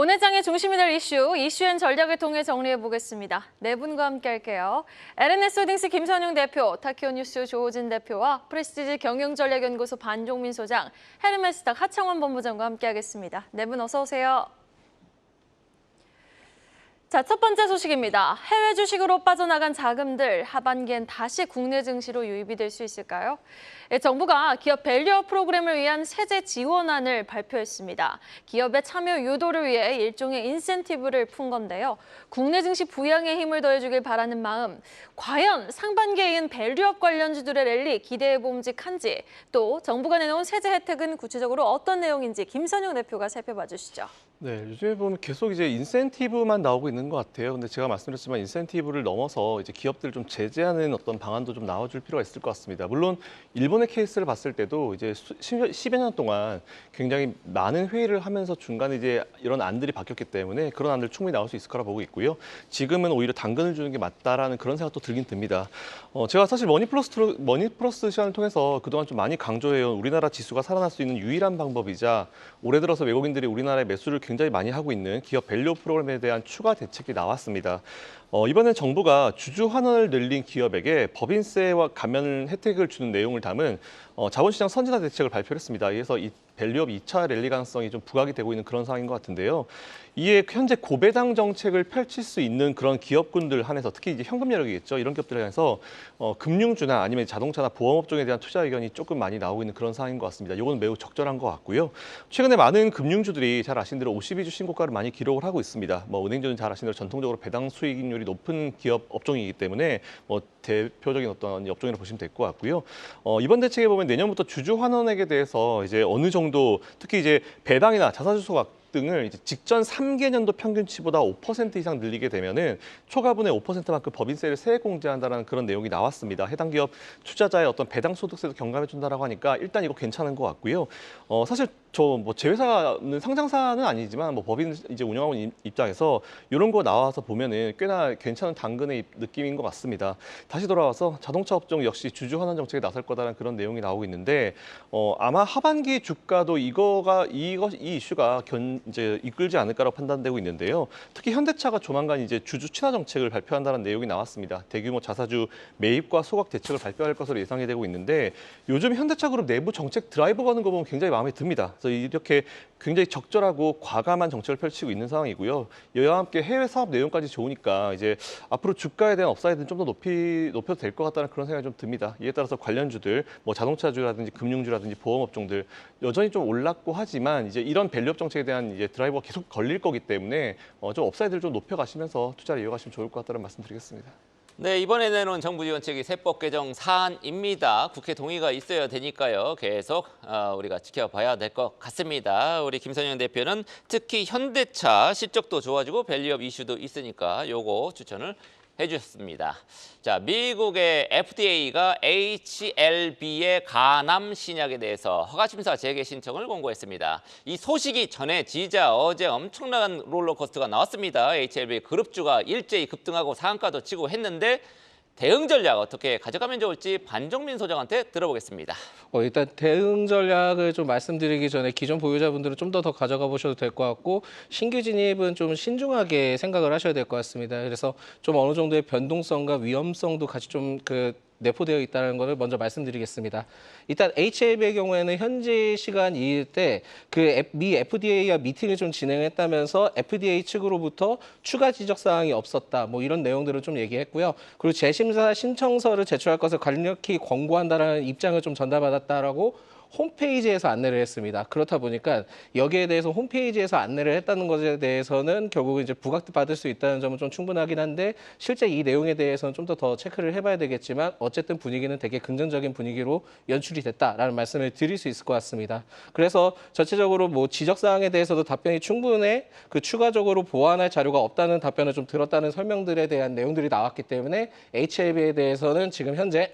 오늘 장의 중심이 될 이슈앤 전략을 통해 정리해보겠습니다. 네 분과 함께 할게요. LNS홀딩스 김선용 대표, 타키오뉴스 조호진 대표와 프레스티지 경영전략연구소 반종민 소장, 헤르메스탁 하창원 본부장과 함께하겠습니다. 네 분 어서 오세요. 자, 첫 번째 소식입니다. 해외 주식으로 빠져나간 자금들 하반기엔 다시 국내 증시로 유입이 될 수 있을까요? 정부가 기업 밸류업 프로그램을 위한 세제 지원안을 발표했습니다. 기업의 참여 유도를 위해 일종의 인센티브를 푼 건데요. 국내 증시 부양에 힘을 더해주길 바라는 마음, 과연 상반기에 이은 밸류업 관련주들의 랠리 기대해 봄직한지, 또 정부가 내놓은 세제 혜택은 구체적으로 어떤 내용인지 김선용 대표가 살펴봐 주시죠. 네, 요즘에 보면 계속 이제 인센티브만 나오고 있는 것 같아요. 근데 제가 말씀드렸지만 인센티브를 넘어서 이제 기업들을 좀 제재하는 어떤 방안도 좀 나와줄 필요가 있을 것 같습니다. 물론 일본의 케이스를 봤을 때도 이제 10여 년 동안 굉장히 많은 회의를 하면서 중간에 이제 이런 안들이 바뀌었기 때문에 그런 안들 충분히 나올 수 있을 거라 보고 있고요. 지금은 오히려 당근을 주는 게 맞다라는 그런 생각도 들긴 듭니다. 제가 사실 머니플러스 시간을 통해서 그동안 좀 많이 강조해온 우리나라 지수가 살아날 수 있는 유일한 방법이자 올해 들어서 외국인들이 우리나라의 매수를 굉장히 많이 하고 있는 기업 밸류 프로그램에 대한 추가 대책이 나왔습니다. 이번엔 정부가 주주 환원을 늘린 기업에게 법인세와 감면 혜택을 주는 내용을 담은 자본시장 선진화 대책을 발표했습니다. 그래서 이 밸류업 2차 랠리 가능성이 좀 부각이 되고 있는 그런 상황인 것 같은데요. 이에 현재 고배당 정책을 펼칠 수 있는 그런 기업군들 한해서 특히 이제 현금 여력이겠죠. 이런 기업들에 한해서 금융주나 아니면 자동차나 보험업종에 대한 투자 의견이 조금 많이 나오고 있는 그런 상황인 것 같습니다. 이건 매우 적절한 것 같고요. 최근에 많은 금융주들이 잘 아신 대로 52주 신고가를 많이 기록을 하고 있습니다. 은행주는 잘 아신 대로 전통적으로 배당 수익률이 높은 기업 업종이기 때문에 대표적인 어떤 업종이라고 보시면 될 것 같고요. 이번 대책에 보면 내년부터 주주 환원액에 대해서 이제 어느 정도 특히 이제 배당이나 자사주 소각 등을 이제 직전 3개년도 평균치보다 5% 이상 늘리게 되면은 초과분의 5%만큼 법인세를 세액 공제한다는 그런 내용이 나왔습니다. 해당 기업 투자자의 어떤 배당 소득세도 경감해 준다라고 하니까 일단 이거 괜찮은 것 같고요. 사실 제 회사는 상장사는 아니지만 법인 이제 운영하고 있는 입장에서 이런 거 나와서 보면은 꽤나 괜찮은 당근의 느낌인 것 같습니다. 다시 돌아와서 자동차 업종 역시 주주 환원 정책에 나설 거다라는 그런 내용이 나오고 있는데 아마 하반기 주가도 이 이슈가 이제 이끌지 않을까라고 판단되고 있는데요. 특히 현대차가 조만간 이제 주주 친화 정책을 발표한다는 내용이 나왔습니다. 대규모 자사주 매입과 소각 대책을 발표할 것으로 예상이 되고 있는데 요즘 현대차 그룹 내부 정책 드라이버 거는 거 보면 굉장히 마음에 듭니다. 그래서 이렇게 굉장히 적절하고 과감한 정책을 펼치고 있는 상황이고요. 이와 함께 해외 사업 내용까지 좋으니까 이제 앞으로 주가에 대한 업사이드는 좀 더 높여도 될 것 같다는 그런 생각이 좀 듭니다. 이에 따라서 관련주들, 자동차주라든지 금융주라든지 보험업종들 여전히 좀 올랐고 하지만 이제 이런 밸류업 정책에 대한 이제 드라이버가 계속 걸릴 거기 때문에 좀 업사이드를 좀 높여가시면서 투자를 이어가시면 좋을 것 같다는 말씀드리겠습니다. 네, 이번에 내놓은 정부 지원책이 세법 개정 사안입니다. 국회 동의가 있어야 되니까요. 계속 우리가 지켜봐야 될 것 같습니다. 우리 김선영 대표는 특히 현대차 실적도 좋아지고 밸류업 이슈도 있으니까 요거 추천을 해주셨습니다. 자, 미국의 FDA가 HLB의 간암 신약에 대해서 허가심사 재개 신청을 공고했습니다. 이 소식이 전해지자 어제 엄청난 롤러코스터가 나왔습니다. HLB 그룹주가 일제히 급등하고 상한가도 치고 했는데 대응 전략 어떻게 가져가면 좋을지 반종민 소장한테 들어보겠습니다. 일단 대응 전략을 좀 말씀드리기 전에 기존 보유자분들은 좀 더 가져가 보셔도 될 것 같고 신규 진입은 좀 신중하게 생각을 하셔야 될 것 같습니다. 그래서 좀 어느 정도의 변동성과 위험성도 같이 좀 내포되어 있다는 것을 먼저 말씀드리겠습니다. 일단 HLB의 경우에는 현지 시간 2일 때 미 FDA와 미팅을 좀 진행했다면서 FDA 측으로부터 추가 지적 사항이 없었다. 이런 내용들을 좀 얘기했고요. 그리고 재심사 신청서를 제출할 것을 강력히 권고한다라는 입장을 좀 전달받았다라고 홈페이지에서 안내를 했습니다. 그렇다 보니까 여기에 대해서 홈페이지에서 안내를 했다는 것에 대해서는 결국 이제 부각받을 수 있다는 점은 좀 충분하긴 한데 실제 이 내용에 대해서는 좀 더 체크를 해봐야 되겠지만 어쨌든 분위기는 되게 긍정적인 분위기로 연출이 됐다라는 말씀을 드릴 수 있을 것 같습니다. 그래서 전체적으로 지적사항에 대해서도 답변이 충분해 추가적으로 보완할 자료가 없다는 답변을 좀 들었다는 설명들에 대한 내용들이 나왔기 때문에 HLB에 대해서는 지금 현재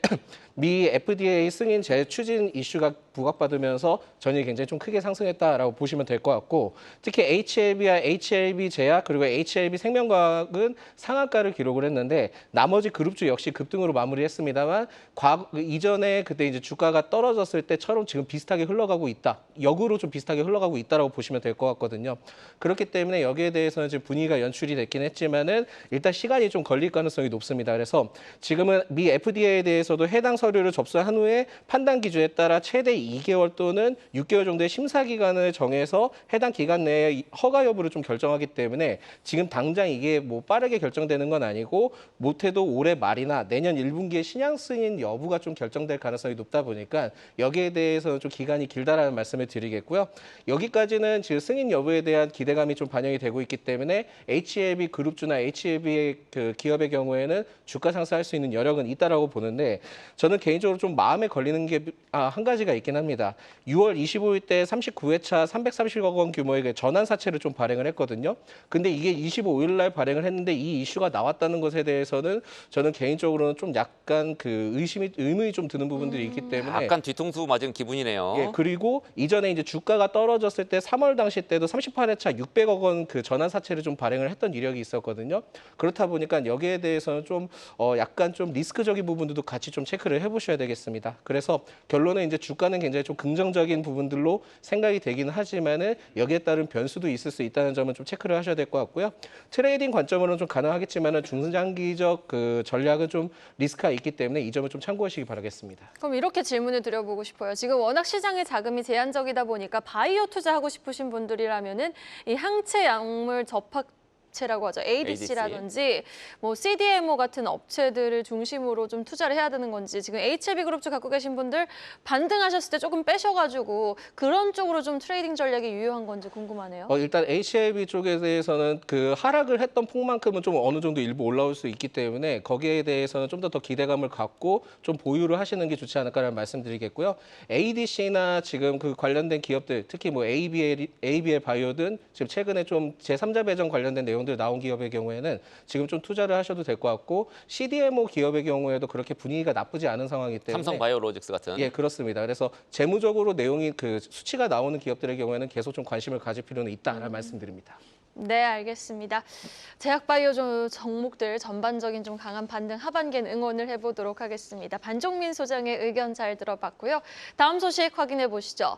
미 FDA 승인 재추진 이슈가 부각받으면서 전일이 굉장히 좀 크게 상승했다라고 보시면 될 것 같고 특히 HLB와 HLB 제약 그리고 HLB 생명과학은 상한가를 기록을 했는데 나머지 그룹주 역시 급등으로 마무리했습니다만 이전에 그때 이제 주가가 떨어졌을 때처럼 지금 비슷하게 흘러가고 있다. 역으로 좀 비슷하게 흘러가고 있다라고 보시면 될 것 같거든요. 그렇기 때문에 여기에 대해서는 지금 분위기가 연출이 됐긴 했지만은 일단 시간이 좀 걸릴 가능성이 높습니다. 그래서 지금은 미 FDA에 대해서도 해당 서류를 접수한 후에 판단 기준에 따라 최대 2개월 또는 6개월 정도의 심사 기간을 정해서 해당 기간 내에 허가 여부를 좀 결정하기 때문에 지금 당장 이게 뭐 빠르게 결정되는 건 아니고 못해도 올해 말이나 내년 1분기에 신약 승인 여부가 좀 결정될 가능성이 높다 보니까 여기에 대해서는 좀 기간이 길다라는 말씀을 드리겠고요. 여기까지는 지금 승인 여부에 대한 기대감이 좀 반영이 되고 있기 때문에 HLB 그룹주나 HLB 그 기업의 경우에는 주가 상승할 수 있는 여력은 있다라고 보는데 저는 개인적으로 좀 마음에 걸리는 게 한 가지가 있긴 합니다. 6월 25일 때 39회차 330억 원 규모의 그 전환 사채를 좀 발행을 했거든요. 근데 이게 25일 날 발행을 했는데 이 이슈가 나왔다는 것에 대해서는 저는 개인적으로는 좀 약간 그 의문이 좀 드는 부분들이 있기 때문에 약간 뒤통수 맞은 기분이네요. 예, 그리고 이전에 이제 주가가 떨어졌을 때 3월 당시 때도 38회차 600억 원 그 전환 사채를 좀 발행을 했던 이력이 있었거든요. 그렇다 보니까 여기에 대해서는 좀 약간 좀 리스크적인 부분들도 같이 좀 체크를 해보셔야 되겠습니다. 그래서 결론은 이제 주가는 굉장히 좀 긍정적인 부분들로 생각이 되기는 하지만은 여기에 따른 변수도 있을 수 있다는 점은 좀 체크를 하셔야 될 것 같고요. 트레이딩 관점으로는 좀 가능하겠지만은 중장기적 그 전략은 좀 리스크가 있기 때문에 이 점을 좀 참고하시기 바라겠습니다. 그럼 이렇게 질문을 드려보고 싶어요. 지금 워낙 시장의 자금이 제한적이다 보니까 바이오 투자하고 싶으신 분들이라면은 이 항체 약물 접합체라고 하죠. ADC라든지 뭐 CDMO 같은 업체들을 중심으로 좀 투자를 해야 되는 건지 지금 HLB 그룹주 갖고 계신 분들 반등하셨을 때 조금 빼셔가지고 그런 쪽으로 좀 트레이딩 전략이 유효한 건지 궁금하네요. 일단 HLB 쪽에 대해서는 그 하락을 했던 폭만큼은 좀 어느 정도 일부 올라올 수 있기 때문에 거기에 대해서는 좀 더 기대감을 갖고 좀 보유를 하시는 게 좋지 않을까라는 말씀드리겠고요. ADC나 지금 그 관련된 기업들, 특히 뭐 ABL 바이오든 지금 최근에 좀 제3자 배정 관련된 내용들 나온 기업의 경우에는 지금 좀 투자를 하셔도 될 것 같고 CDMO 기업의 경우에도 그렇게 분위기가 나쁘지 않은 상황이기 때문에 삼성바이오로직스 같은. 예, 그렇습니다. 그래서 재무적으로 내용이 그 수치가 나오는 기업들의 경우에는 계속 좀 관심을 가질 필요는 있다라는 말씀드립니다. 네, 알겠습니다. 제약바이오 종목들 전반적인 좀 강한 반등 하반기엔 응원을 해보도록 하겠습니다. 반종민 소장의 의견 잘 들어봤고요. 다음 소식 확인해 보시죠.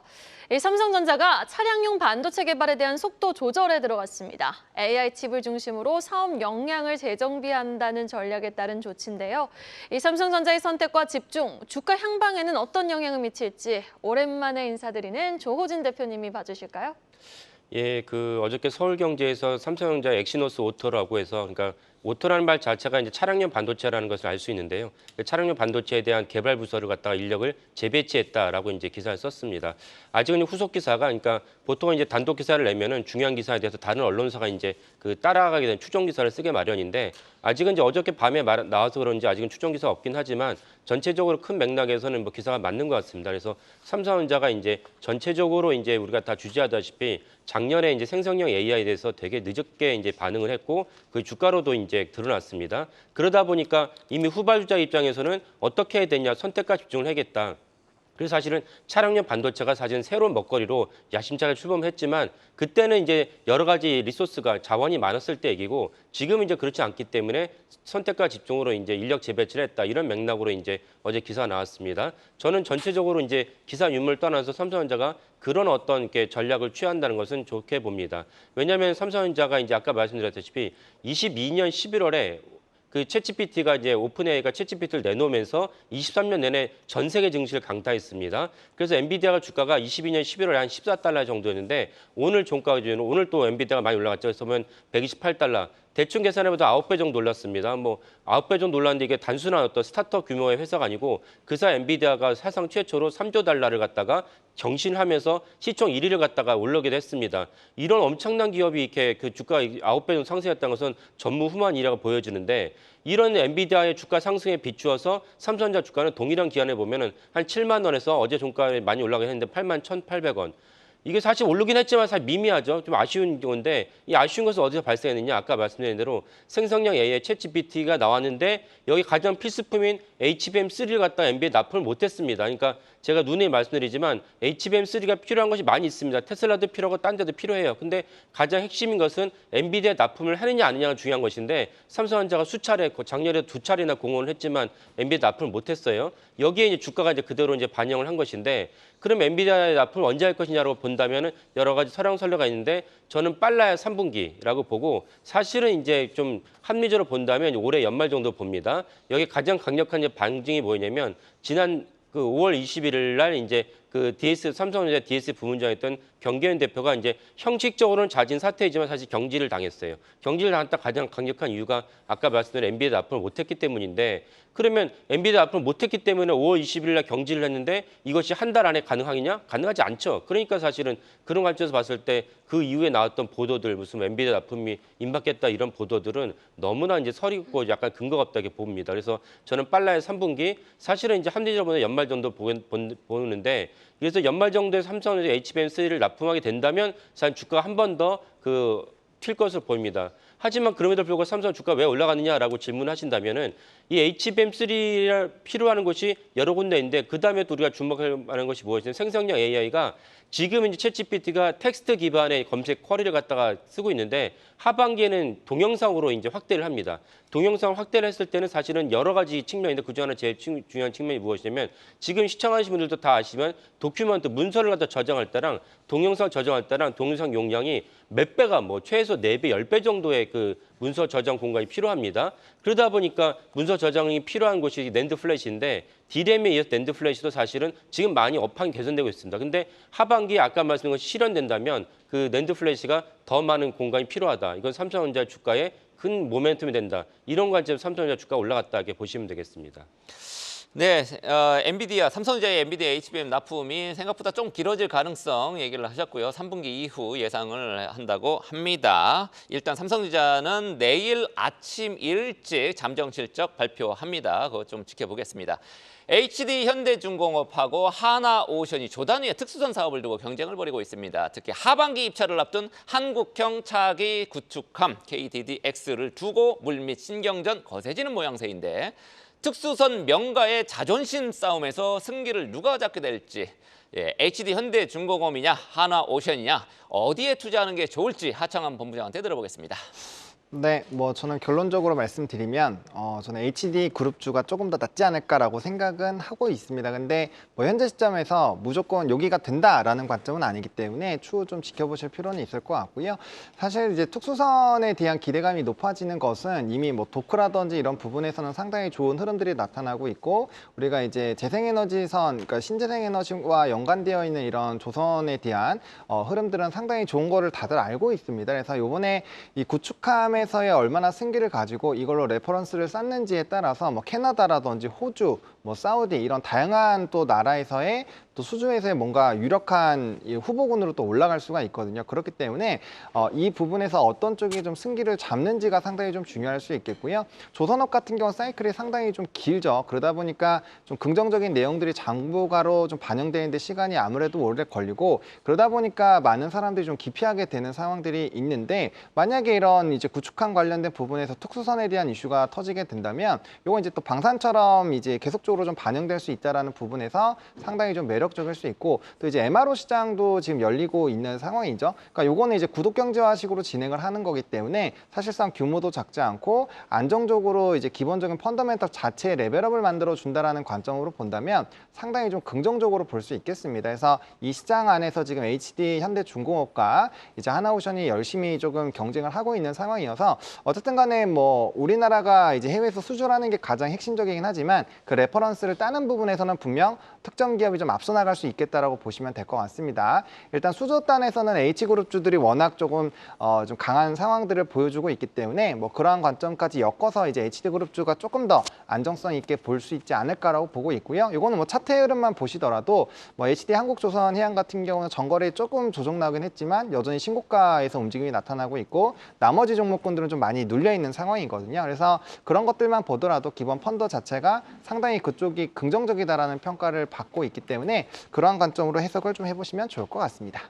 이 삼성전자가 차량용 반도체 개발에 대한 속도 조절에 들어갔습니다. AI 칩을 중심으로 사업 역량을 재정비한다는 전략에 따른 조치인데요. 이 삼성전자의 선택과 집중, 주가 향방에는 어떤 영향을 미칠지 오랜만에 인사드리는 조호진 대표님이 봐주실까요? 예, 어저께 서울경제에서 삼성전자 엑시노스 오토라고 해서 그러니까 오토라는 말 자체가 이제 차량용 반도체라는 것을 알 수 있는데요. 차량용 반도체에 대한 개발 부서를 갖다가 인력을 재배치했다라고 이제 기사를 썼습니다. 아직은 후속 기사가 그러니까 보통은 이제 단독 기사를 내면은 중요한 기사에 대해서 다른 언론사가 이제 따라가게 된 추종 기사를 쓰게 마련인데 아직은 이제 어저께 밤에 나와서 그런지 아직은 추종 기사가 없긴 하지만 전체적으로 큰 맥락에서는 뭐 기사가 맞는 것 같습니다. 그래서 삼성전자가 이제 전체적으로 이제 우리가 다 주지하다시피 작년에 이제 생성형 AI에 대해서 되게 늦게 이제 반응을 했고 그 주가로도 이제 드러났습니다. 그러다 보니까 이미 후발주자 입장에서는 어떻게 해야 되냐 선택과 집중을 하겠다. 그래서 사실은 차량용 반도체가 사실은 새로운 먹거리로 야심차게 출범했지만 그때는 이제 여러 가지 리소스가 자원이 많았을 때 얘기고 지금은 이제 그렇지 않기 때문에 선택과 집중으로 이제 인력 재배치를 했다 이런 맥락으로 이제 어제 기사가 나왔습니다. 저는 전체적으로 이제 기사 윤물 떠나서 삼성전자가 그런 어떤 이렇게 전략을 취한다는 것은 좋게 봅니다. 왜냐하면 삼성전자가 이제 아까 말씀드렸다시피 22년 11월에 그 챗GPT가 이제 오픈AI가 챗GPT를 내놓으면서 23년 내내 전 세계 증시를 강타했습니다. 그래서 엔비디아가 주가가 22년 11월에 한 14달러 정도였는데 오늘 종가 기준으로 오늘 또 엔비디아가 많이 올라갔죠. 그래서 보면 128달러. 대충 계산해봐도 9배 정도 올랐습니다. 뭐 9배 정도 올랐는데 이게 단순한 어떤 스타트업 규모의 회사가 아니고 그사 엔비디아가 사상 최초로 3조 달러를 갖다가 경신하면서 시총 1위를 갖다가 올라오기도 했습니다. 이런 엄청난 기업이 이렇게 그 주가 9배 정도 상승했다는 것은 전무후무한 일이라고 보여지는데 이런 엔비디아의 주가 상승에 비추어서 삼성전자 주가는 동일한 기간에 보면은 한 7만 원에서 어제 종가에 많이 올라가긴 했는데 8만 1,800원. 이게 사실 오르긴 했지만 사실 미미하죠. 좀 아쉬운 건데 이 아쉬운 것은 어디서 발생했느냐. 아까 말씀드린 대로 생성형 AI 챗GPT가 나왔는데 여기 가장 필수품인 HBM3를 갖다 엔비디아 납품을 못했습니다. 그러니까 제가 누누이 말씀드리지만 HBM3가 필요한 것이 많이 있습니다. 테슬라도 필요하고 딴 데도 필요해요. 근데 가장 핵심인 것은 엔비디아 납품을 하느냐 안 하느냐가 중요한 것인데 삼성전자가 수차례, 작년에 2차례나 공언을 했지만 엔비디아 납품을 못했어요. 여기에 이제 주가가 이제 그대로 이제 반영을 한 것인데 그럼 엔비디아의 납품을 언제 할 것이냐고 본다면은 여러 가지 설왕설래가 있는데 저는 빨라야 3분기라고 보고 사실은 이제 좀 합리적으로 본다면 올해 연말 정도 봅니다. 여기 가장 강력한 이제 반증이 뭐냐면 지난 그 5월 21일 날 이제 그 삼성전자 DS 부문장이었던 경계현 대표가 이제 형식적으로는 자진 사퇴이지만 사실 경질을 당했어요. 경질을 당했다 가장 강력한 이유가 아까 말씀드린 엔비디아 납품을 못했기 때문인데 그러면 엔비디아 납품을 못했기 때문에 5월 20일 날 경질을 했는데 이것이 한 달 안에 가능하느냐? 가능하지 않죠. 그러니까 사실은 그런 관점에서 봤을 때 그 이후에 나왔던 보도들 무슨 엔비디아 납품이 임박했다 이런 보도들은 너무나 이제 설이 있고 약간 근거가 없다고 봅니다. 그래서 저는 빨라야 3분기 사실은 이제 합리적으로 보면 연말 정도 보는데 그래서 연말 정도에 삼성전자 HBM3를 납품하게 된다면 사실 주가가 한 번 더 튈 것으로 보입니다. 하지만 그럼에도 불구하고 삼성 주가 왜 올라가느냐라고 질문하신다면은 이 HBM3를 필요한 것이 여러 군데 있는데 그 다음에 또 우리가 주목할 만한 것이 무엇이냐면 생성형 AI가 지금 이제 챗GPT가 텍스트 기반의 검색 쿼리를 갖다가 쓰고 있는데 하반기에는 동영상으로 이제 확대를 합니다. 동영상 확대를 했을 때는 사실은 여러 가지 측면인데 그중 하나 제일 중요한 측면이 무엇이냐면 지금 시청하시는 분들도 다 아시지만 도큐먼트 문서를 갖다 저장할 때랑 동영상 저장할 때랑 동영상 용량이 몇 배가 뭐 최소 4배, 10배 정도의 그 문서 저장 공간이 필요합니다. 그러다 보니까 문서 저장이 필요한 곳이 낸드 플래시인데 D램에 이어서 낸드 플래시도 사실은 지금 많이 업황이 개선되고 있습니다. 근데 하반기에 아까 말씀드린 것이 실현된다면 그 낸드 플래시가 더 많은 공간이 필요하다. 이건 삼성전자 주가에 큰 모멘텀이 된다. 이런 관점에서 삼성전자 주가가 올라갔다 이렇게 보시면 되겠습니다. 네, 삼성전자의 엔비디아 HBM 납품이 생각보다 좀 길어질 가능성 얘기를 하셨고요. 3분기 이후 예상을 한다고 합니다. 일단 삼성전자는 내일 아침 일찍 잠정 실적 발표합니다. 그거 좀 지켜보겠습니다. HD 현대중공업하고 하나오션이 조단위의 특수선 사업을 두고 경쟁을 벌이고 있습니다. 특히 하반기 입찰을 앞둔 한국형 차기 구축함 KDDX를 두고 물밑 신경전 거세지는 모양새인데 특수선 명가의 자존심 싸움에서 승기를 누가 잡게 될지 HD 현대중공업이냐 하나오션이냐 어디에 투자하는 게 좋을지 하창한 본부장한테 들어보겠습니다. 네, 뭐 저는 결론적으로 말씀드리면 저는 HD 그룹주가 조금 더 낫지 않을까라고 생각은 하고 있습니다. 근데 뭐 현재 시점에서 무조건 여기가 된다라는 관점은 아니기 때문에 추후 좀 지켜보실 필요는 있을 것 같고요. 사실 이제 특수선에 대한 기대감이 높아지는 것은 이미 뭐 도크라든지 이런 부분에서는 상당히 좋은 흐름들이 나타나고 있고 우리가 이제 재생에너지선, 그러니까 신재생에너지와 연관되어 있는 이런 조선에 대한 흐름들은 상당히 좋은 거를 다들 알고 있습니다. 그래서 이번에 이 구축함 에서의 얼마나 승기를 가지고 이걸로 레퍼런스를 쌓는지에 따라서 뭐 캐나다라든지 호주, 뭐 사우디 이런 다양한 또 나라에서의 또 수주에서의 뭔가 유력한 후보군으로 또 올라갈 수가 있거든요. 그렇기 때문에 이 부분에서 어떤 쪽이 좀 승기를 잡는지가 상당히 좀 중요할 수 있겠고요. 조선업 같은 경우 사이클이 상당히 좀 길죠. 그러다 보니까 좀 긍정적인 내용들이 장부가로 좀 반영되는데 시간이 아무래도 오래 걸리고 그러다 보니까 많은 사람들이 좀 기피하게 되는 상황들이 있는데 만약에 이런 이제 구축함 관련된 부분에서 특수선에 대한 이슈가 터지게 된다면 이건 이제 또 방산처럼 이제 계속적으로 좀 반영될 수 있다라는 부분에서 상당히 좀 매력적일 수 있고 또 이제 MRO 시장도 지금 열리고 있는 상황이죠. 그러니까 요거는 이제 구독 경제화식으로 진행을 하는 거기 때문에 사실상 규모도 작지 않고 안정적으로 이제 기본적인 펀더멘털 자체의 레벨업을 만들어 준다라는 관점으로 본다면 상당히 좀 긍정적으로 볼 수 있겠습니다. 그래서 이 시장 안에서 지금 HD 현대중공업과 이제 하나오션이 열심히 조금 경쟁을 하고 있는 상황이어서 어쨌든 간에 뭐 우리나라가 이제 해외에서 수주하는 게 가장 핵심적이긴 하지만 그 레퍼런스를 따는 부분에서는 분명 특정 기업이 좀 앞서 나갈 수 있겠다라고 보시면 될 것 같습니다. 일단 수주단에서는 H그룹주들이 워낙 조금 좀 강한 상황들을 보여주고 있기 때문에 뭐 그러한 관점까지 엮어서 이제 HD그룹주가 조금 더 안정성 있게 볼 수 있지 않을까라고 보고 있고요. 이거는 뭐 차트 흐름만 보시더라도 뭐 HD 한국조선해양 같은 경우는 전거래에 조금 조정 나긴 했지만 여전히 신고가에서 움직임이 나타나고 있고 나머지 종목군들은 좀 많이 눌려 있는 상황이거든요. 그래서 그런 것들만 보더라도 기본 펀더 자체가 상당히 그쪽이 긍정적이다라는 평가를 받고 있기 때문에 그러한 관점으로 해석을 좀 해보시면 좋을 것 같습니다.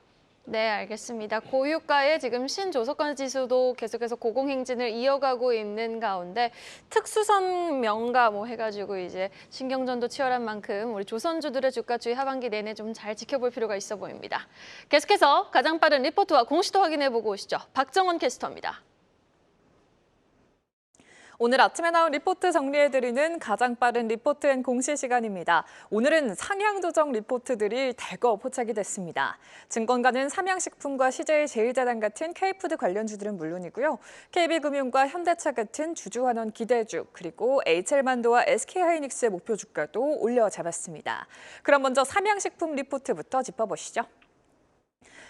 네, 알겠습니다. 고유가의 지금 신조선권 지수도 계속해서 고공행진을 이어가고 있는 가운데 특수선 명가 뭐 해가지고 이제 신경전도 치열한 만큼 우리 조선주들의 주가 주의 하반기 내내 좀 잘 지켜볼 필요가 있어 보입니다. 계속해서 가장 빠른 리포트와 공시도 확인해보고 오시죠. 박정원 캐스터입니다. 오늘 아침에 나온 리포트 정리해드리는 가장 빠른 리포트 앤 공시 시간입니다. 오늘은 상향 조정 리포트들이 대거 포착이 됐습니다. 증권가는 삼양식품과 CJ제일제당 같은 K푸드 관련주들은 물론이고요. KB금융과 현대차 같은 주주환원 기대주, 그리고 HL만도와 SK하이닉스의 목표 주가도 올려 잡았습니다. 그럼 먼저 삼양식품 리포트부터 짚어보시죠.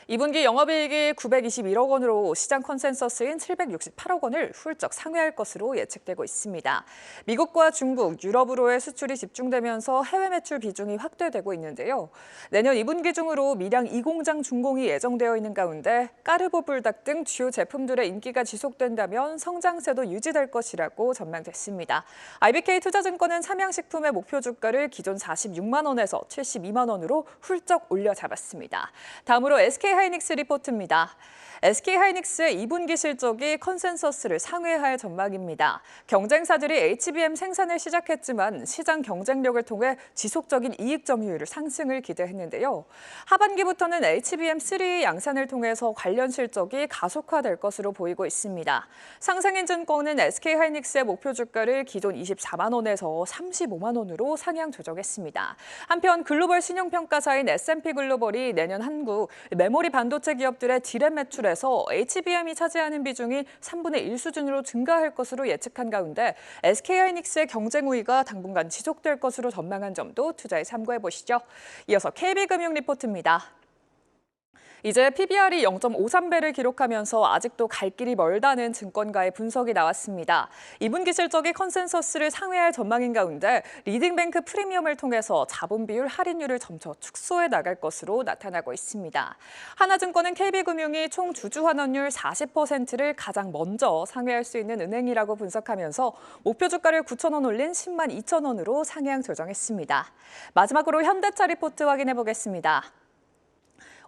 2분기 영업이익이 921억 원으로 시장 컨센서스인 768억 원을 훌쩍 상회할 것으로 예측되고 있습니다. 미국과 중국, 유럽으로의 수출이 집중되면서 해외 매출 비중이 확대되고 있는데요. 내년 2분기 중으로 밀양 2공장 준공이 예정되어 있는 가운데 까르보 불닭 등 주요 제품들의 인기가 지속된다면 성장세도 유지될 것이라고 전망됐습니다. IBK 투자증권은 삼양식품의 목표 주가를 기존 46만 원에서 72만 원으로 훌쩍 올려 잡았습니다. 다음으로 SK하이닉스 리포트입니다. SK하이닉스의 2분기 실적이 컨센서스를 상회할 전망입니다. 경쟁사들이 HBM 생산을 시작했지만 시장 경쟁력을 통해 지속적인 이익 점유율 상승을 기대했는데요. 하반기부터는 HBM3 양산을 통해서 관련 실적이 가속화될 것으로 보이고 있습니다. 상승인증권은 SK하이닉스의 목표 주가를 기존 24만 원에서 35만 원으로 상향 조정했습니다. 한편 글로벌 신용평가사인 S&P 글로벌이 내년 한국 메모리 반도체 기업들의 디램 매출에서 HBM이 차지하는 비중이 3분의 1 수준으로 증가할 것으로 예측한 가운데 SK하이닉스의 경쟁 우위가 당분간 지속될 것으로 전망한 점도 투자에 참고해 보시죠. 이어서 KB금융 리포트입니다. 이제 PBR이 0.53배를 기록하면서 아직도 갈 길이 멀다는 증권가의 분석이 나왔습니다. 2분기 실적이 컨센서스를 상회할 전망인 가운데 리딩뱅크 프리미엄을 통해서 자본 비율 할인율을 점차 축소해 나갈 것으로 나타나고 있습니다. 하나증권은 KB금융이 총 주주 환원율 40%를 가장 먼저 상회할 수 있는 은행이라고 분석하면서 목표 주가를 9천 원 올린 10만 2천 원으로 상향 조정했습니다. 마지막으로 현대차 리포트 확인해 보겠습니다.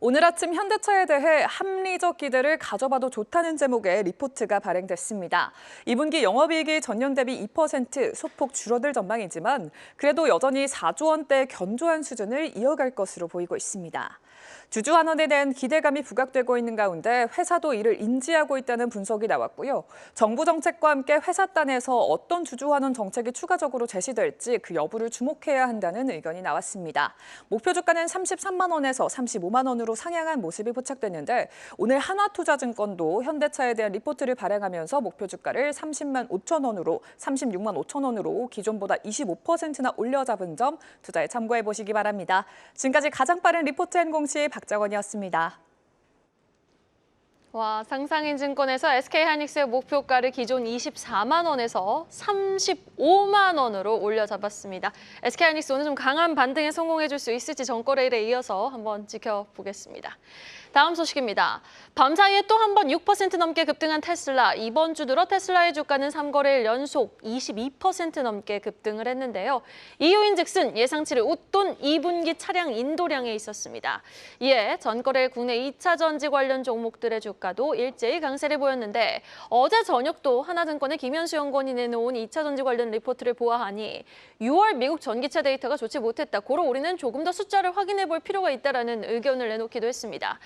오늘 아침 현대차에 대해 합리적 기대를 가져봐도 좋다는 제목의 리포트가 발행됐습니다. 2분기 영업이익이 전년 대비 2% 소폭 줄어들 전망이지만 그래도 여전히 4조 원대 견조한 수준을 이어갈 것으로 보이고 있습니다. 주주 환원에 대한 기대감이 부각되고 있는 가운데 회사도 이를 인지하고 있다는 분석이 나왔고요. 정부 정책과 함께 회사단에서 어떤 주주 환원 정책이 추가적으로 제시될지 그 여부를 주목해야 한다는 의견이 나왔습니다. 목표 주가는 33만 원에서 35만 원으로 상향한 모습이 포착됐는데 오늘 하나투자증권도 현대차에 대한 리포트를 발행하면서 목표 주가를 30만 5천 원으로 36만 5천 원으로 기존보다 25%나 올려잡은 점 투자에 참고해 보시기 바랍니다. 지금까지 가장 빠른 리포트 앤 공시 박정원이었습니다. 와, 상상인증권에서 SK하이닉스의 목표가를 기존 24만 원에서 35만 원으로 올려잡았습니다. SK하이닉스 오늘 좀 강한 반등에 성공해줄 수 있을지 전거래일에 이어서 한번 지켜보겠습니다. 다음 소식입니다. 밤사이에 또 한 번 6% 넘게 급등한 테슬라. 이번 주 들어 테슬라의 주가는 3거래일 연속 22% 넘게 급등을 했는데요. 이유인즉슨 예상치를 웃돈 2분기 차량 인도량에 있었습니다. 이에 전거래일 국내 2차 전지 관련 종목들의 주가도 일제히 강세를 보였는데 어제 저녁도 하나증권의 김현수 연구원이 내놓은 2차 전지 관련 리포트를 보아하니 6월 미국 전기차 데이터가 좋지 못했다. 고로 우리는 조금 더 숫자를 확인해 볼 필요가 있다라는 의견을 내놓기도 했습니다.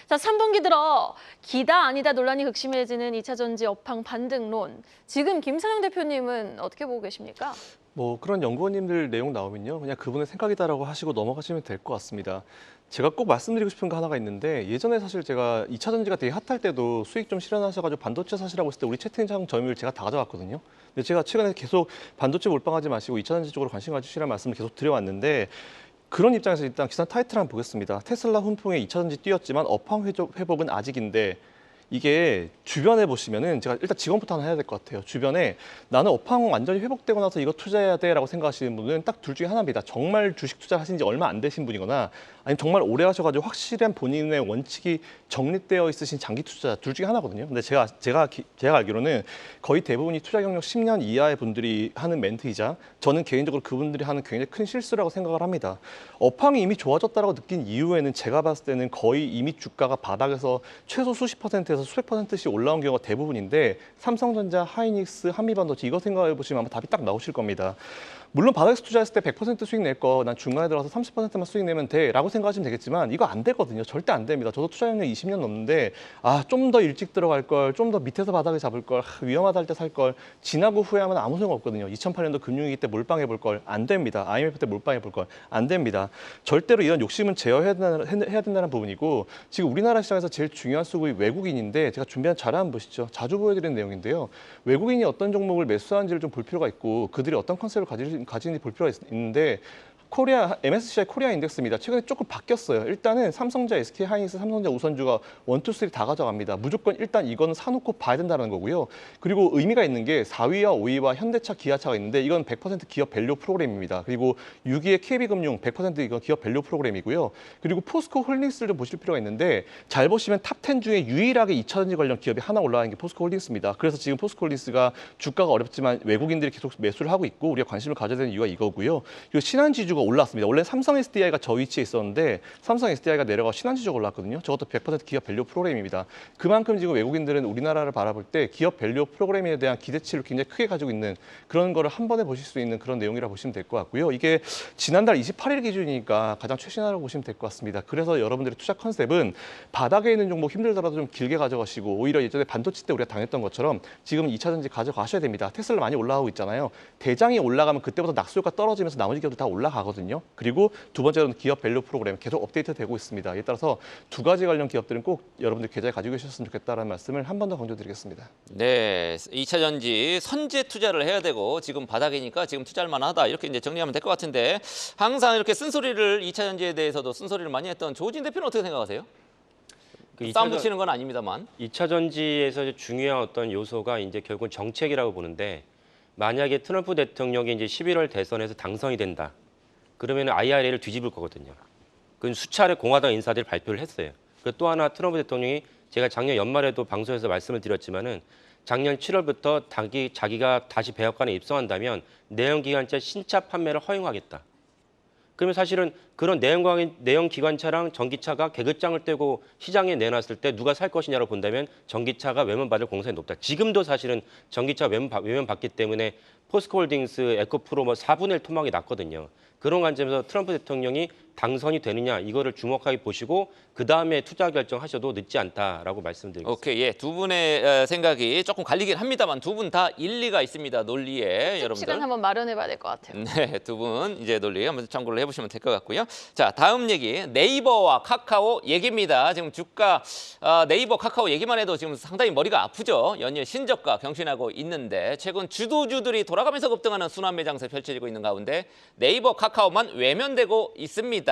자, 3분기 들어 기다 아니다 논란이 극심해지는 2차 전지 업황 반등론. 지금 김선영 대표님은 어떻게 보고 계십니까? 뭐 그런 연구원님들 내용 나오면요, 그냥 그분의 생각이다라고 하시고 넘어가시면 될 것 같습니다. 제가 꼭 말씀드리고 싶은 거 하나가 있는데 예전에 사실 제가 2차 전지가 되게 핫할 때도 수익 좀 실현하셔가지고 반도체 사시라고 했을 때 우리 채팅창 점유율 제가 다 가져갔거든요. 근데 제가 최근에 계속 반도체 몰빵하지 마시고 2차 전지 쪽으로 관심 가지시라는 말씀을 계속 드려왔는데 그런 입장에서 일단 기사 타이틀 한번 보겠습니다. 테슬라 훈풍에 2차 전지 뛰었지만 업황 회복은 아직인데 이게 주변에 보시면은 제가 일단 직원부터 하나 해야 될 것 같아요. 주변에 나는 업황 완전히 회복되고 나서 이거 투자해야 돼라고 생각하시는 분은 딱 둘 중에 하나입니다. 정말 주식 투자를 하신 지 얼마 안 되신 분이거나 아니면 정말 오래 하셔가지고 확실한 본인의 원칙이 정립되어 있으신 장기 투자자 둘 중에 하나거든요. 근데 제가 알기로는 거의 대부분이 투자 경력 10년 이하의 분들이 하는 멘트이자 저는 개인적으로 그분들이 하는 굉장히 큰 실수라고 생각을 합니다. 업황이 이미 좋아졌다라고 느낀 이후에는 제가 봤을 때는 거의 이미 주가가 바닥에서 최소 수십 %에서 수백 %씩 올라온 경우가 대부분인데 삼성전자, 하이닉스, 한미반도체 이거 생각해 보시면 아마 답이 딱 나오실 겁니다. 물론 바닥에서 투자했을 때 100% 수익 낼 거 난 중간에 들어서 30%만 수익 내면 돼라고 생각하시면 되겠지만 이거 안 되거든요. 절대 안 됩니다. 저도 투자 경력 20년 넘는데 좀 더 일찍 들어갈 걸, 좀 더 밑에서 바닥을 잡을 걸, 위험하다 할 때 살 걸, 지나고 후회하면 아무 소용 없거든요. 2008년도 금융위기 때 몰빵해 볼 걸 안 됩니다. IMF 때 몰빵해 볼 걸 안 됩니다. 절대로 이런 욕심은 제어해야 된다는 부분이고 지금 우리나라 시장에서 제일 중요한 수급이 외국인인데 제가 준비한 자료 한번 보시죠. 자주 보여드리는 내용인데요. 외국인이 어떤 종목을 매수하는지를 좀 볼 필요가 있고 그들이 어떤 컨셉을 가지는지 볼 필요가 있는데 MSCI 코리아 인덱스입니다. 최근에 조금 바뀌었어요. 일단은 삼성전자, SK 하이닉스, 삼성전자 우선주가 1, 2, 3 다 가져갑니다. 무조건 일단 이거는 사놓고 봐야 된다는 거고요. 그리고 의미가 있는 게 4위와 5위와 현대차, 기아차가 있는데 이건 100% 기업 밸류 프로그램입니다. 그리고 6위의 KB금융 100% 이건 기업 밸류 프로그램이고요. 그리고 포스코 홀딩스를 좀 보실 필요가 있는데 잘 보시면 탑 10 중에 유일하게 2차전지 관련 기업이 하나 올라가는 게 포스코 홀딩스입니다. 그래서 지금 포스코 홀딩스가 주가가 어렵지만 외국인들이 계속 매수를 하고 있고 우리가 관심을 가져야 되는 이유가 이거고요. 그리고 신한지주가 올랐습니다. 원래 삼성 SDI가 저 위치에 있었는데 삼성 SDI가 내려가 신한지주가 올랐거든요. 저것도 100% 기업 밸류 프로그램입니다. 그만큼 지금 외국인들은 우리나라를 바라볼 때 기업 밸류 프로그램에 대한 기대치를 굉장히 크게 가지고 있는 그런 거를 한 번에 보실 수 있는 그런 내용이라 보시면 될 것 같고요. 이게 지난달 28일 기준이니까 가장 최신화라고 보시면 될 것 같습니다. 그래서 여러분들의 투자 컨셉은 바닥에 있는 종목 힘들더라도 좀 길게 가져가시고 오히려 예전에 반도체 때 우리가 당했던 것처럼 지금 2차전지 가져가셔야 됩니다. 테슬라 많이 올라가고 있잖아요. 대장이 올라가면 그때부터 낙수효과 떨어지면서 나머지 기업들 다 올라가거든요. 그리고 두 번째로는 기업 밸류 프로그램 계속 업데이트되고 있습니다. 이에 따라서 두 가지 관련 기업들은 꼭 여러분들 계좌에 가지고 계셨으면 좋겠다는 말씀을 한 번 더 강조드리겠습니다. 네, 2차 전지 선제 투자를 해야 되고 지금 바닥이니까 지금 투자할 만하다 이렇게 이제 정리하면 될 것 같은데 항상 이렇게 쓴소리를 2차 전지에 대해서도 쓴소리를 많이 했던 조진 대표는 어떻게 생각하세요? 싸움 붙이는 건 아닙니다만. 2차 전지에서 중요한 어떤 요소가 이제 결국은 정책이라고 보는데 만약에 트럼프 대통령이 이제 11월 대선에서 당선이 된다. 그러면 IRA를 뒤집을 거거든요. 그 수차례 공화당 인사들이 발표를 했어요. 그리고 또 하나 트럼프 대통령이 제가 작년 연말에도 방송에서 말씀을 드렸지만은 작년 7월부터 자기가 다시 백악관에 입성한다면 내연기관차 신차 판매를 허용하겠다. 그러면 사실은 그런 내연기관차랑 전기차가 계급장을 떼고 시장에 내놨을 때 누가 살 것이냐로 본다면 전기차가 외면받을 공산이 높다. 지금도 사실은 전기차 외면받기 때문에 포스코홀딩스, 에코프로 4분의 1 토막이 났거든요. 그런 관점에서 트럼프 대통령이 당선이 되느냐 이거를 주목하게 보시고 그다음에 투자 결정하셔도 늦지 않다라고 말씀드리겠습니다. 오케이, 예, 두 분의 생각이 조금 갈리긴 합니다만 두 분 다 일리가 있습니다. 논리에 여러분들. 시간 한번 마련해봐야 될 것 같아요. 네, 두 분 이제 논리 한번 참고를 해보시면 될 것 같고요. 자, 다음 얘기 네이버와 카카오 얘기입니다. 지금 주가 네이버, 카카오 얘기만 해도 지금 상당히 머리가 아프죠. 연일 신저가 경신하고 있는데 최근 주도주들이 돌아가면서 급등하는 순환 매장세 펼쳐지고 있는 가운데 네이버, 카카오만 외면되고 있습니다.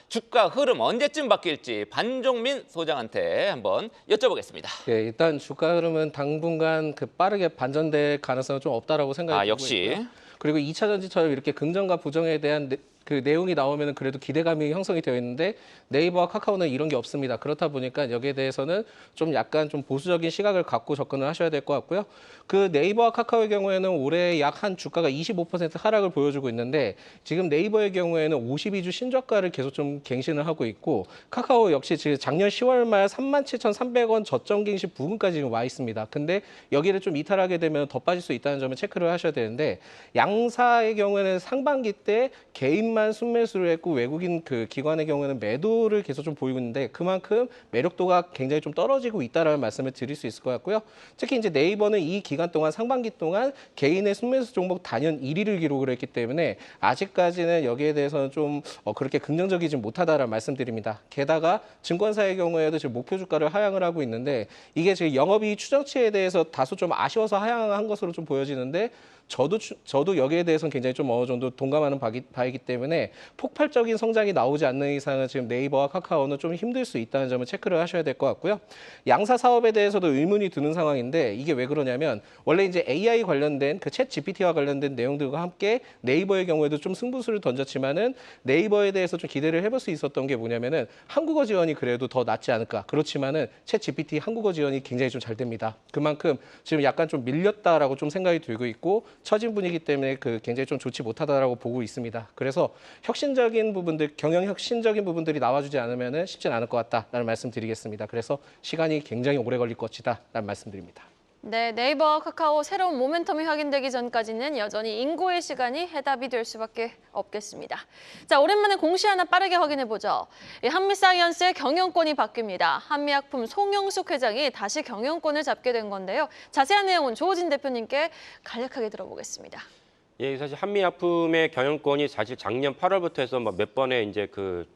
주가 흐름 언제쯤 바뀔지 반종민 소장한테 한번 여쭤보겠습니다. 네, 일단 주가 흐름은 당분간 빠르게 반전될 가능성은 좀 없다라고 생각이 들고 역시. 있고요. 그리고 2차 전지처럼 이렇게 긍정과 부정에 대한 그 내용이 나오면 그래도 기대감이 형성이 되어 있는데 네이버와 카카오는 이런 게 없습니다. 그렇다 보니까 여기에 대해서는 좀 약간 좀 보수적인 시각을 갖고 접근을 하셔야 될 것 같고요. 그 네이버와 카카오의 경우에는 올해 약 한 주가가 25% 하락을 보여주고 있는데 지금 네이버의 경우에는 52주 신저가를 계속 좀 갱신을 하고 있고 카카오 역시 지금 작년 10월 말 37,300원 저점 갱신 부근까지 지금 와 있습니다. 근데 여기를 좀 이탈하게 되면 더 빠질 수 있다는 점을 체크를 하셔야 되는데 양사의 경우에는 상반기 때 개인만 순매수를 했고 외국인 그 기관의 경우에는 매도를 계속 좀 보이고 있는데 그만큼 매력도가 굉장히 좀 떨어지고 있다라는 말씀을 드릴 수 있을 것 같고요. 특히 이제 네이버는 이 기간 동안 상반기 동안 개인의 순매수 종목 단연 1위를 기록을 했기 때문에 아직까지는 여기에 대해서는 좀 그렇게 긍정적이지 못하다라는 말씀드립니다. 게다가 증권사의 경우에도 지금 목표 주가를 하향을 하고 있는데 이게 지금 영업이익 추정치에 대해서 다소 좀 아쉬워서 하향한 것으로 좀 보여지는데 저도 여기에 대해서는 굉장히 좀 어느 정도 동감하는 바이기 때문에 때문에 폭발적인 성장이 나오지 않는 이상은 지금 네이버와 카카오는 좀 힘들 수 있다는 점을 체크를 하셔야 될 것 같고요. 양사 사업에 대해서도 의문이 드는 상황인데 이게 왜 그러냐면 원래 이제 AI 관련된 그 챗 GPT와 관련된 내용들과 함께 네이버의 경우에도 좀 승부수를 던졌지만은 네이버에 대해서 좀 기대를 해볼 수 있었던 게 뭐냐면은 한국어 지원이 그래도 더 낫지 않을까. 그렇지만은 챗 GPT 한국어 지원이 굉장히 좀 잘 됩니다. 그만큼 지금 약간 좀 밀렸다라고 좀 생각이 들고 있고 처진 분위기 때문에 그 굉장히 좀 좋지 못하다라고 보고 있습니다. 그래서 혁신적인 부분들, 경영 혁신적인 부분들이 나와주지 않으면은 쉽진 않을 것 같다라는 말씀드리겠습니다. 그래서 시간이 굉장히 오래 걸릴 것이다라는 말씀드립니다. 네, 네이버와 카카오 새로운 모멘텀이 확인되기 전까지는 여전히 인고의 시간이 해답이 될 수밖에 없겠습니다. 자, 오랜만에 공시 하나 빠르게 확인해보죠. 한미사이언스의 경영권이 바뀝니다. 한미약품 송영숙 회장이 다시 경영권을 잡게 된 건데요. 자세한 내용은 조호진 대표님께 간략하게 들어보겠습니다. 예, 사실 한미약품의 경영권이 사실 작년 8월부터 해서 몇 번의 이제 그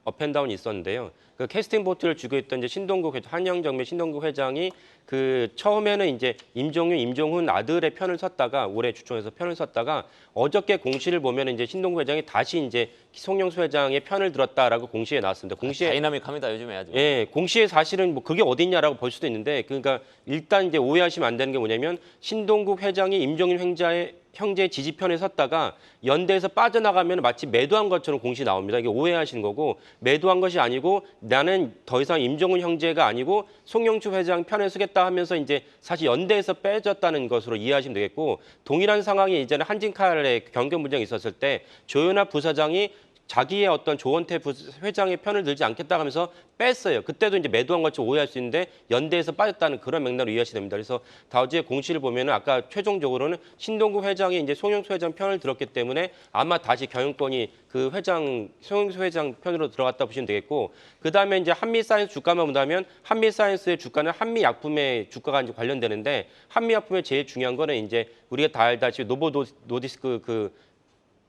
업앤다운이 있었는데요. 그 캐스팅 보트를 쥐고 있던 이제 신동국 한영정밀 신동국 회장이 그 처음에는 이제 임종훈 아들의 편을 섰다가 올해 주총에서 편을 섰다가 어저께 공시를 보면 이제 신동국 회장이 다시 이제 송영수 회장의 편을 들었다라고 공시에 나왔습니다. 공시에 다이나믹합니다 요즘에 아주. 예, 공시에 사실은 뭐 그게 어딨냐라고 볼 수도 있는데 그러니까 일단 이제 오해하시면 안 되는 게 뭐냐면 신동국 회장이 임종윤 형제의 지지편에 섰다가 연대에서 빠져나가면 마치 매도한 것처럼 공시 나옵니다. 이게 오해하신 거고 매도한 것이 아니고 나는 더 이상 임종훈 형제가 아니고 송영주 회장 편에 서겠다 하면서 이제 사실 연대에서 빼졌다는 것으로 이해하시면 되겠고 동일한 상황이 이제는 한진칼의 경경 분쟁이 있었을 때 조현아 부사장이 자기의 어떤 조원태 회장의 편을 들지 않겠다 하면서 뺐어요. 그때도 이제 매도한 것처럼 오해할 수 있는데 연대에서 빠졌다는 그런 맥락으로 이해하시면 됩니다. 그래서 다우지의 공시를 보면은 아까 최종적으로는 신동국 회장이 이제 송영수 회장 편을 들었기 때문에 아마 다시 경영권이 그 송영수 회장 편으로 들어갔다 보시면 되겠고 그 다음에 이제 한미사이언스 주가만 본다면 한미사이언스의 주가는 한미약품의 주가가 이제 관련되는데 한미약품의 제일 중요한 거는 이제 우리가 다 알다시피 노보노디스크 그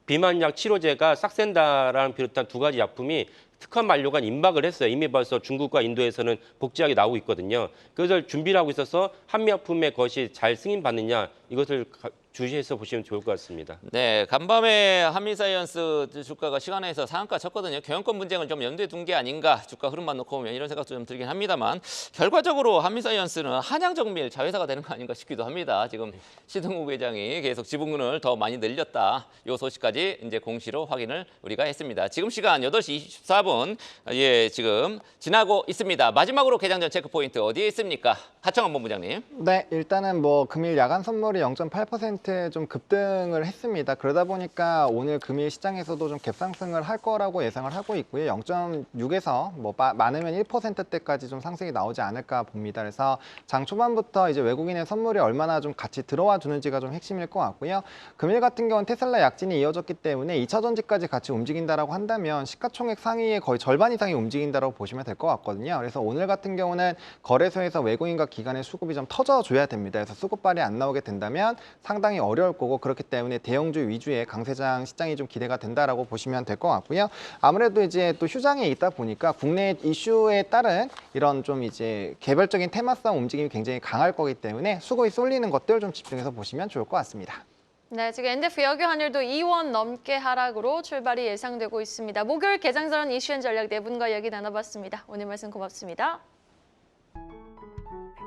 비만약 치료제가 삭센다라는 비롯한 두 가지 약품이 특허 만료가 임박을 했어요. 이미 벌써 중국과 인도에서는 복제약이 나오고 있거든요. 그것을 준비를 하고 있어서 한미약품의 것이 잘 승인받느냐 이것을 주시해서 보시면 좋을 것 같습니다. 네, 간밤에 한미사이언스 주가가 시간에서 상한가 쳤거든요. 경영권 분쟁을 좀 염두에 둔 게 아닌가 주가 흐름만 놓고 보면 이런 생각도 좀 들긴 합니다만 결과적으로 한미사이언스는 한양정밀 자회사가 되는 거 아닌가 싶기도 합니다. 지금 신동국 회장이 계속 지분을 더 많이 늘렸다. 이 소식까지 이제 공시로 확인을 우리가 했습니다. 지금 시간 8시 24분 예, 지금 지나고 있습니다. 마지막으로 개장 전 체크 포인트 어디에 있습니까? 하청원 본부장님. 네, 일단은 뭐 금일 야간 선물이 0.8% 좀 급등을 했습니다. 그러다 보니까 오늘 금일 시장에서도 좀 갭상승을 할 거라고 예상을 하고 있고요. 0.6에서 뭐 많으면 1%대까지 좀 상승이 나오지 않을까 봅니다. 그래서 장 초반부터 이제 외국인의 선물이 얼마나 좀 같이 들어와 주는지가 좀 핵심일 것 같고요. 금일 같은 경우는 테슬라 약진이 이어졌기 때문에 2차 전지까지 같이 움직인다라고 한다면 시가총액 상위의 거의 절반 이상이 움직인다라고 보시면 될 것 같거든요. 그래서 오늘 같은 경우는 거래소에서 외국인과 기관의 수급이 좀 터져줘야 됩니다. 그래서 수급발이 안 나오게 된다면 상당히 어려울 거고 그렇기 때문에 대형주 위주의 강세장 시장이 좀 기대가 된다라고 보시면 될 것 같고요. 아무래도 이제 또 휴장에 있다 보니까 국내 이슈에 따른 이런 좀 이제 개별적인 테마성 움직임이 굉장히 강할 거기 때문에 수급이 쏠리는 것들 좀 집중해서 보시면 좋을 것 같습니다. 네, 지금 NDF 여교 환율도 2원 넘게 하락으로 출발이 예상되고 있습니다. 목요일 개장 전 이슈앤 전략 네 분과 이야기 나눠봤습니다. 오늘 말씀 고맙습니다.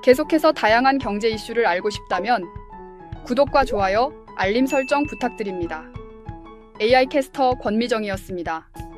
계속해서 다양한 경제 이슈를 알고 싶다면 구독과 좋아요, 알림 설정 부탁드립니다. AI 캐스터 권미정이었습니다.